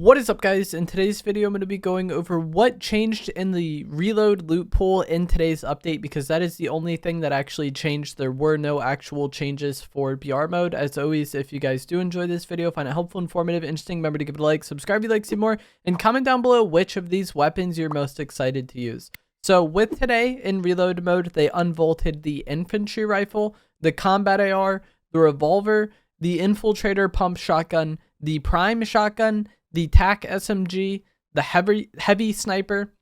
What is up, guys? In today's video, I'm going to be going over what changed in the reload loot pool in today's update, because that is the only thing that actually changed. There were no actual changes for BR mode. As always, if you guys do enjoy this video, find it helpful, informative, interesting, remember to give it a like, subscribe if you'd like to see more, and comment down below which of these weapons you're most excited to use. So with today in reload mode, they unvaulted the infantry rifle, the combat AR, the revolver, the infiltrator pump shotgun, the prime shotgun, the TAC SMG, the heavy sniper,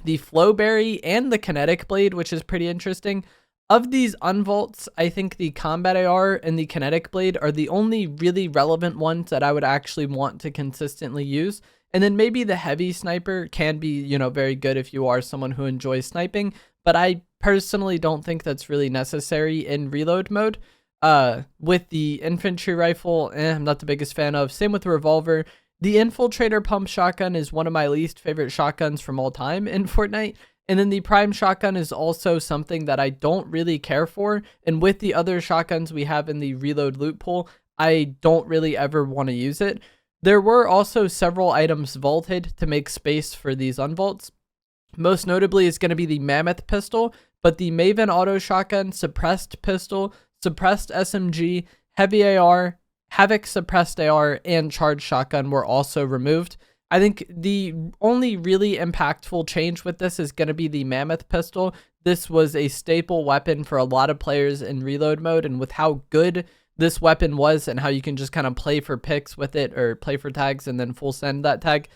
the flowberry, and the kinetic blade, which is pretty interesting. Of these unvaults, I think the combat AR and the kinetic blade are the only really relevant ones that I would actually want to consistently use. And then maybe the heavy sniper can be, very good if you are someone who enjoys sniping, but I personally don't think that's really necessary in reload mode. With the infantry rifle, I'm not the biggest fan of. Same with the revolver. The infiltrator pump shotgun is one of my least favorite shotguns from all time in Fortnite. And then the prime shotgun is also something that I don't really care for. And with the other shotguns we have in the reload loot pool, I don't really ever want to use it. There were also several items vaulted to make space for these unvaults. Most notably is going to be the Mammoth Pistol, but the Maven auto shotgun, suppressed pistol, suppressed SMG, heavy AR, Havoc suppressed AR, and charged shotgun were also removed. I think the only really impactful change with this is going to be the Mammoth Pistol. This was a staple weapon for a lot of players in reload mode, and with how good this weapon was and how you can just kind of play for picks with it or play for tags and then full send that tag,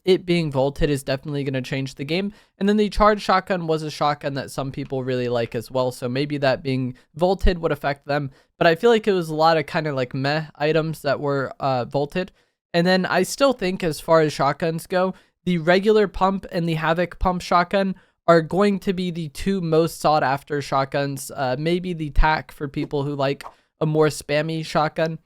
it being vaulted is definitely going to change the game. And then the charged shotgun was a shotgun that some people really like as well, so maybe that being vaulted would affect them. But I feel like it was a lot of kind of like meh items that were vaulted. And then I still think, as far as shotguns go, the regular pump and the Havoc pump shotgun are going to be the two most sought after shotguns. Maybe the TAC for people who like a more spammy shotgun.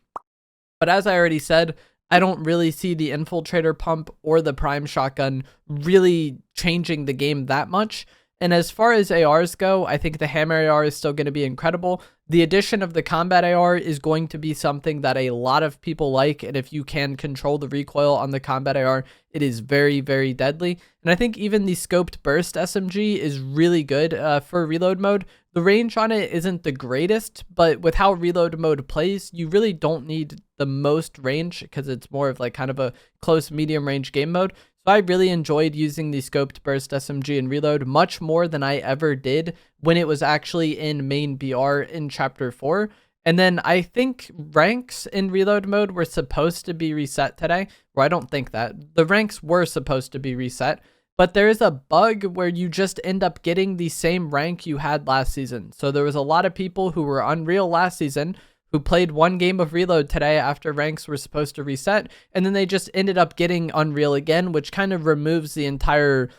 But as I already said, I don't really see the infiltrator pump or the prime shotgun really changing the game that much. And as far as ARs go, I think the hammer AR is still going to be incredible. The addition of the combat AR is going to be something that a lot of people like, and if you can control the recoil on the combat AR, it is very, very deadly. And I think even the scoped burst SMG is really good for reload mode. The range on it isn't the greatest, but with how reload mode plays, you really don't need the most range because it's more of like kind of a close medium range game mode. So I really enjoyed using the scoped burst SMG in reload much more than I ever did when it was actually in main BR in chapter 4. And then I think ranks in reload mode were supposed to be reset today. Well, I don't think that. The ranks were supposed to be reset, but there is a bug where you just end up getting the same rank you had last season. So there was a lot of people who were unreal last season who played one game of reload today after ranks were supposed to reset, and then they just ended up getting unreal again, which kind of removes the entire,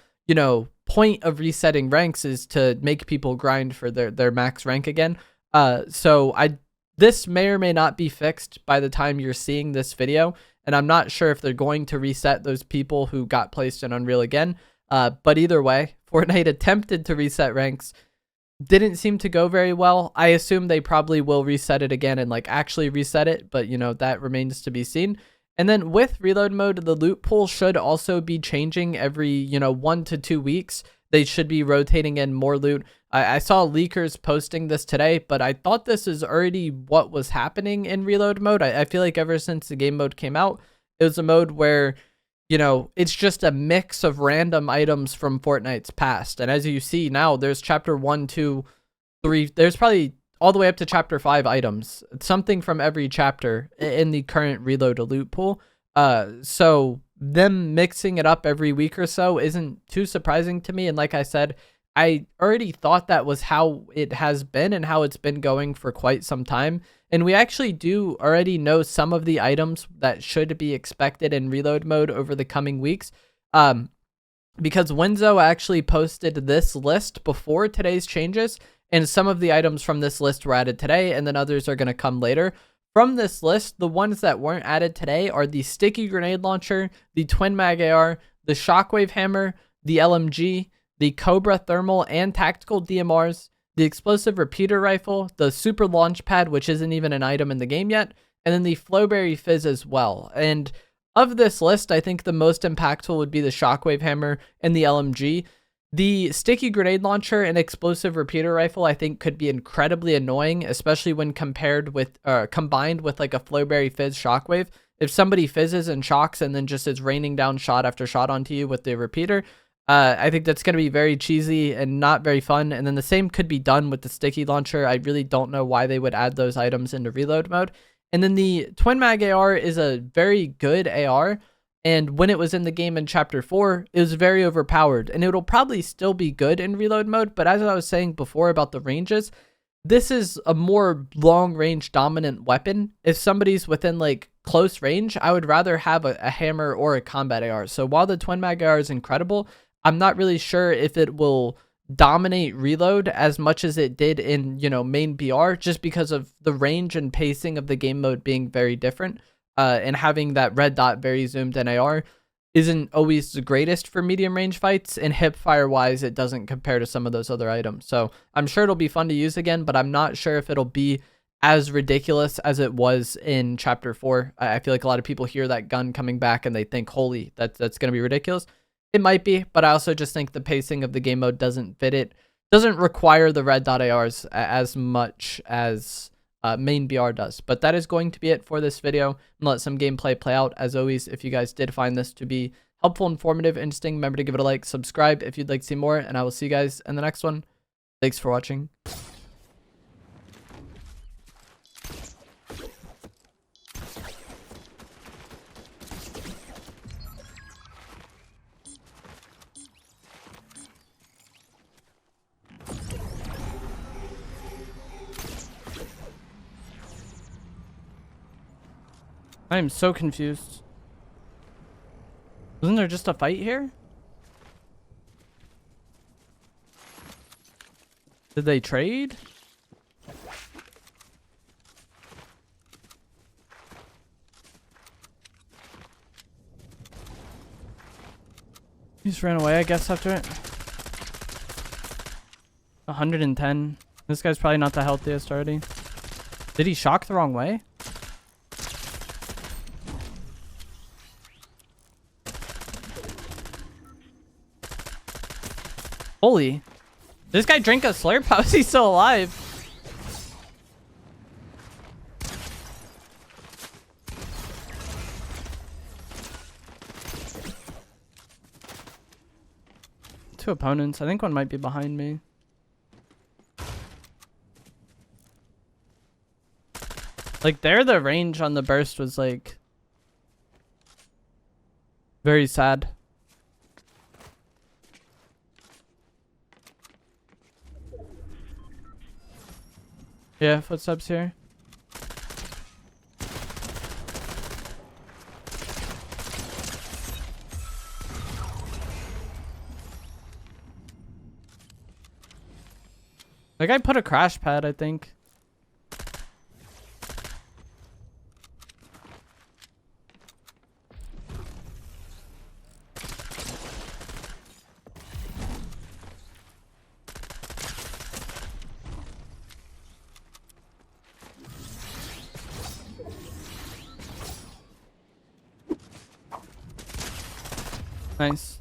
point of resetting ranks is to make people grind for their max rank again. This may or may not be fixed by the time you're seeing this video, and I'm not sure if they're going to reset those people who got placed in unreal again. But either way, Fortnite attempted to reset ranks. Didn't seem to go very well. I assume they probably will reset it again and actually reset it, but that remains to be seen. And then with reload mode, the loot pool should also be changing every 1 to 2 weeks. They should be rotating in more loot. I saw leakers posting this today, but I thought this is already what was happening in reload mode. I feel like ever since the game mode came out, it was a mode where it's just a mix of random items from Fortnite's past. And as you see now, there's chapter 1, 2, 3. There's probably all the way up to chapter 5 items. Something from every chapter in the current reload loot pool. So them mixing it up every week or so isn't too surprising to me. And like I said, I already thought that was how it has been and how it's been going for quite some time. And we actually do already know some of the items that should be expected in reload mode over the coming weeks. Because Winzo actually posted this list before today's changes, and some of the items from this list were added today, and then others are going to come later. From this list, the ones that weren't added today are the sticky grenade launcher, the twin mag AR, the shockwave hammer, the LMG, the Cobra thermal and tactical DMRs, the explosive repeater rifle, the super launch pad, which isn't even an item in the game yet, and then the flowberry fizz as well. And of this list, I think the most impactful would be the Shockwave Hammer and the LMG. The sticky grenade launcher and explosive repeater rifle, I think, could be incredibly annoying, especially when combined with like a Flowberry Fizz Shockwave. If somebody fizzes and shocks and then just is raining down shot after shot onto you with the repeater, I think that's going to be very cheesy and not very fun. And then the same could be done with the sticky launcher. I really don't know why they would add those items into reload mode. And then the Twin Mag AR is a very good AR. And when it was in the game in Chapter 4, it was very overpowered. And it'll probably still be good in reload mode. But as I was saying before about the ranges, this is a more long-range dominant weapon. If somebody's within like close range, I would rather have a hammer or a combat AR. So while the Twin Mag AR is incredible, I'm not really sure if it will dominate reload as much as it did in, main BR, just because of the range and pacing of the game mode being very different. And having that red dot very zoomed in AR isn't always the greatest for medium range fights, and hip fire wise, it doesn't compare to some of those other items. So I'm sure it'll be fun to use again, but I'm not sure if it'll be as ridiculous as it was in Chapter 4. I feel like a lot of people hear that gun coming back and they think, holy, that's going to be ridiculous. It might be, but I also just think the pacing of the game mode doesn't fit it. Doesn't require the red dot ARs as much as main BR does. But that is going to be it for this video. And let some gameplay play out. As always, if you guys did find this to be helpful, informative, interesting, remember to give it a like, subscribe if you'd like to see more, and I will see you guys in the next one. Thanks for watching. I am so confused. Wasn't there just a fight here? Did they trade? He just ran away, I guess, after it. 110. This guy's probably not the healthiest already. Did he shock the wrong way? Holy. This guy drank a slurp? How is he still alive? Two opponents. I think one might be behind me. Like, there, the range on the burst was, like, very sad. Yeah, footsteps here. That guy put a crash pad, I think. Nice.